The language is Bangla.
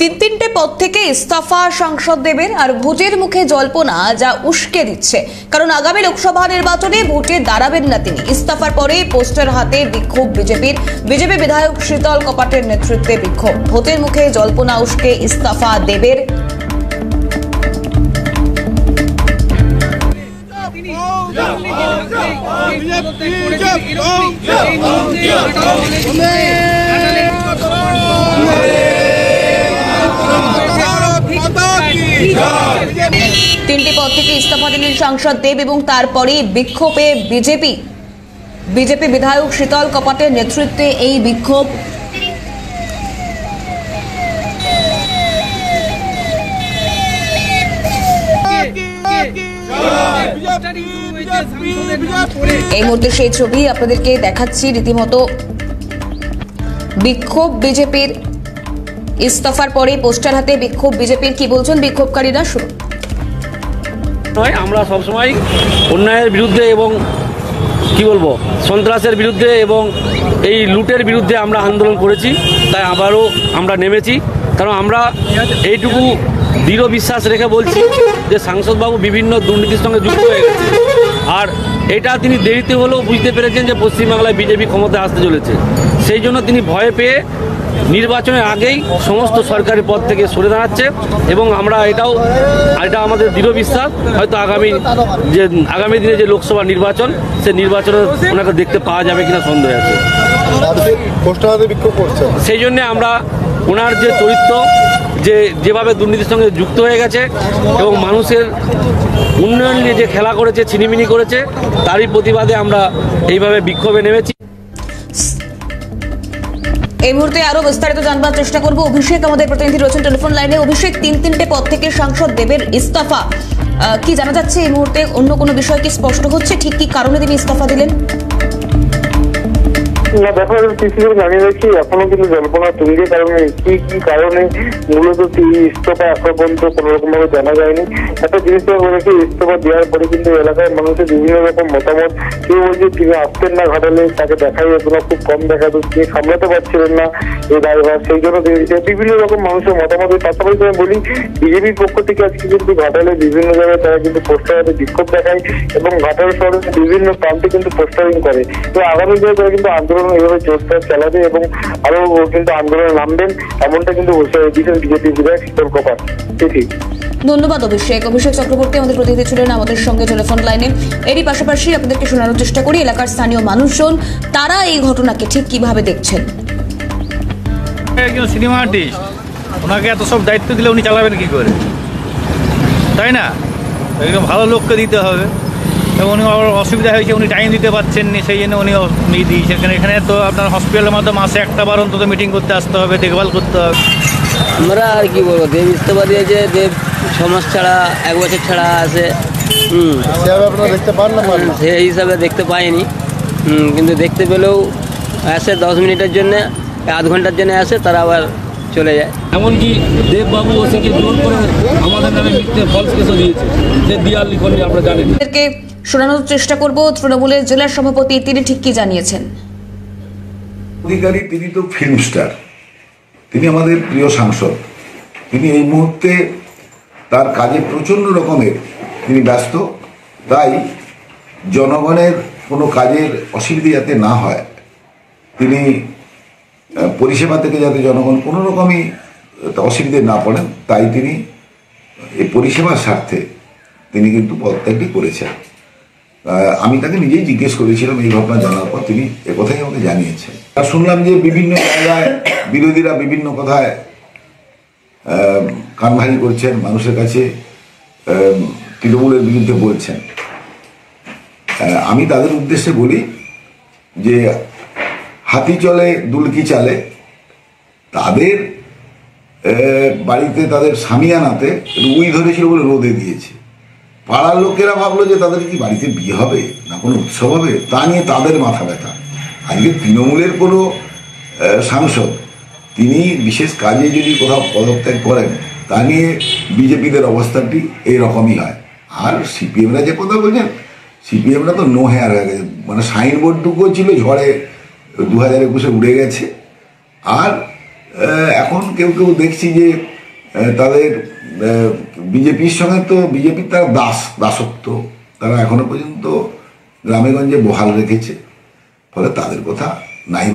তিনটে পদ থেকে ইস্তফা সাংসদ দেবের আর ভোটের মুখে জল্পনা যা উস্কে দিচ্ছে, কারণ আগামী লোকসভা নির্বাচনে ভোটে দাঁড়াবেন না তিনি। ইস্তফার পরে পোস্টার হাতে বিক্ষোভ বিজেপি বিধায়ক শীতল কপাটের নেতৃত্বে বিক্ষোভ। ভোটের মুখে জল্পনা উস্কে ইস্তফা দেবের। তিনটি পদ থেকে ইস্তফা দিলেন সাংসদ দেব এবং তারপরে বিক্ষোভে বিজেপি বিধায়ক শীতল কপাটের নেতৃত্বে এই বিক্ষোভ। এই মুহূর্তে সেই ছবি আপনাদেরকে দেখাচ্ছি। রীতিমতো বিক্ষোভ বিজেপির, ইস্তফার পরে পোস্টার হাতে বিক্ষোভ বিজেপির। কি বলছেন বিক্ষোভকারীরা, শুনুন। আমরা সবসময় অন্যায়ের বিরুদ্ধে এবং কি বলবো সন্ত্রাসের বিরুদ্ধে এবং এই লুটের বিরুদ্ধে আমরা আন্দোলন করেছি, তাই আবারও আমরা নেমেছি। কারণ আমরা এইটুকু দৃঢ় বিশ্বাস রেখে বলছি যে সাংসদবাবু বিভিন্ন দুর্নীতির সঙ্গে যুক্ত হয়ে গেছে, আর এটা তিনি দেরিতে হলেও বুঝতে পেরেছেন যে পশ্চিমবাংলায় বিজেপি ক্ষমতায় আসতে চলেছে। সেই জন্য তিনি ভয় পেয়ে নির্বাচনের আগেই সমস্ত সরকারি পদ থেকে সরে দাঁড়াচ্ছে এবং আমরা এটা আমাদের দৃঢ় বিশ্বাস, হয়তো আগামী দিনে যে লোকসভা নির্বাচন, সেই নির্বাচনে ওনাকে দেখতে পাওয়া যাবে কিনা সন্দেহ আছে। সেই জন্যে আমরা ওনার যে চরিত্র, যেভাবে দুর্নীতির সঙ্গে যুক্ত হয়ে গেছে এবং মানুষের উন্নয়ন নিয়ে যে খেলা করেছে, ছিনিমিনি করেছে, তারই প্রতিবাদে আমরা এইভাবে বিক্ষোভে নেমেছি। এই মুহূর্তে আরো বিস্তারিত জানবার চেষ্টা করব। অভিষেক আমাদের প্রতিনিধি রয়েছেন টেলিফোন লাইনে। অভিষেক, তিনটে পদ থেকে সাংসদ দেবের ইস্তফা, কি জানা যাচ্ছে এই মুহূর্তে? অন্য কোনো বিষয় কি স্পষ্ট হচ্ছে? ঠিক কি কারণে তিনি ইস্তফা দিলেন? না, দেখো কিছু জানিয়ে রাখি, এখনো কিন্তু জল্পনা তুঙ্গে, কারণ কি কারণে মূলত ইস্তফা এখনো পর্যন্ত কোনো রকম ভাবে জানা যায়নি। একটা জিনিস বলেছি, ইস্তফা দেওয়ার পরে কিন্তু এলাকার মানুষের বিভিন্ন রকম মতামত। কেউ বলছে তিনি আসতেন না ঘাটালে, তাকে দেখাই যেত না, খুব কম দেখা যেত, তিনি সামলাতে পারছিলেন না এই দায়ভার, সেই জন্য বিভিন্ন রকম মানুষের মতামতের পাশাপাশি আমি বলি বিজেপির পক্ষ থেকে আজকে কিন্তু ঘাটালে বিভিন্ন জায়গায় তারা কিন্তু পোস্টারে বিক্ষোভ দেখায় এবং ঘাটাল শহরের বিভিন্ন প্রান্তে কিন্তু পোস্টারিং করে। তো আগামী দিনে তারা কিন্তু আন্দোলন এইভাবে জোরদার চালাবে এবং আরো কিন্তু আন্দোলনে নামবেন, এমনটা কিন্তু বিজেপি বিধায়ক শীতল কপাট। ধন্যবাদ অভিষেক চক্রবর্তী আমাদের প্রতিনিধি ছিলেন আমাদের সঙ্গে টেলিফোন লাইনে। এরই পাশাপাশি আপনাদেরকে শোনানোর চেষ্টা করি এলাকার স্থানীয় মানুষজন তারা এই ঘটনাকে ঠিক কিভাবে দেখছেন। একজন সিনেমা আর্টিস্ট, ওনাকে এত সব দায়িত্ব দিলে উনি চালাবেন কি করে, তাই না? একদম ভালো লোককে দিতে হবে এবং উনি অসুবিধা হয়েছে, উনি টাইম দিতে পারছেন না, সেই জন্য উনি দিয়েছেন। এখানে তো আপনার হসপিটালের মধ্যে মাসে একটা বার অন্তত মিটিং করতে আসতে হবে, দেখভাল করতে হবে। আমরা আর কি বলবো, দেব ইস্তফা দিয়েছে, দেব 6 মাস ছাড়া 1 বছর ছাড়া আছে, দেখতে পান না, সেই হিসাবে দেখতে পাইনি, কিন্তু দেখতে পেলেও আসে 10 মিনিটের জন্য, আধ ঘন্টার জন্য আসে, তারা আবার চলে যায়। এমনকি দেববাবু ওসিকে জোর করে আমাদের নামে মিথ্যে ফলস কেসও দিয়েছে, যে দিয়াল লিখন আমরা জানি। শোনানোর চেষ্টা করব তৃণমূলের জেলা সভাপতি, তিনি ঠিক কি জানিয়েছেন। অধিকারী তিনি তো ফিল্ম স্টার, তিনি আমাদের প্রিয় সাংসদ, তিনি এই মুহূর্তে তার কাজে প্রচণ্ড রকমের তিনি ব্যস্ত, তাই জনগণের কোনো কাজের অসুবিধা যাতে না হয়, তিনি পরিষেবা থেকে যাতে জনগণ কোনো রকমই অসুবিধে না পড়েন, তাই তিনি এই পরিষেবার স্বার্থে তিনি কিন্তু পদত্যাগটি করেছেন। আমি তাকে নিজেই জিজ্ঞেস করেছিলাম এই ঘটনা জানার পর, তিনি একথাই আমাকে জানিয়েছেন। আর শুনলাম যে বিভিন্ন জায়গায় বিরোধীরা বিভিন্ন কথায় কানভারি করছেন, মানুষের কাছে তৃণমূলের বিরুদ্ধে বলছেন। আমি তাদের উদ্দেশ্যে বলি যে হাতি চলে দুলকি চালে, তাদের বাড়িতে তাদের সামিয়ানাতে উই ধরেছিল বলে রোদে দিয়েছে, পাড়ার লোকেরা ভাবলো যে তাদের কি বাড়িতে বিয়ে হবে না কোনো উৎসব হবে, তা নিয়ে তাদের মাথা ব্যথা। আজকে তৃণমূলের কোনো সাংসদ তিনি বিশেষ কাজে যদি কোথাও পদত্যাগ করেন, তা নিয়ে বিজেপিদের অবস্থানটি এইরকমই হয়। আর সিপিএমরা যে কথা বলছেন, সিপিএমরা তো নো হেয়ার হয়ে গেছে, মানে সাইনবোর্ডটুকুও ছিল ঝড়ে 2021-এ উড়ে গেছে। আর এখন কেউ কেউ দেখছি যে তাদের বিজেপির সঙ্গে, তো বিজেপির তারা দাসত্ব তারা এখনো পর্যন্ত গ্রামেগঞ্জে বহাল রেখেছে, ফলে তাদের কথা নাই।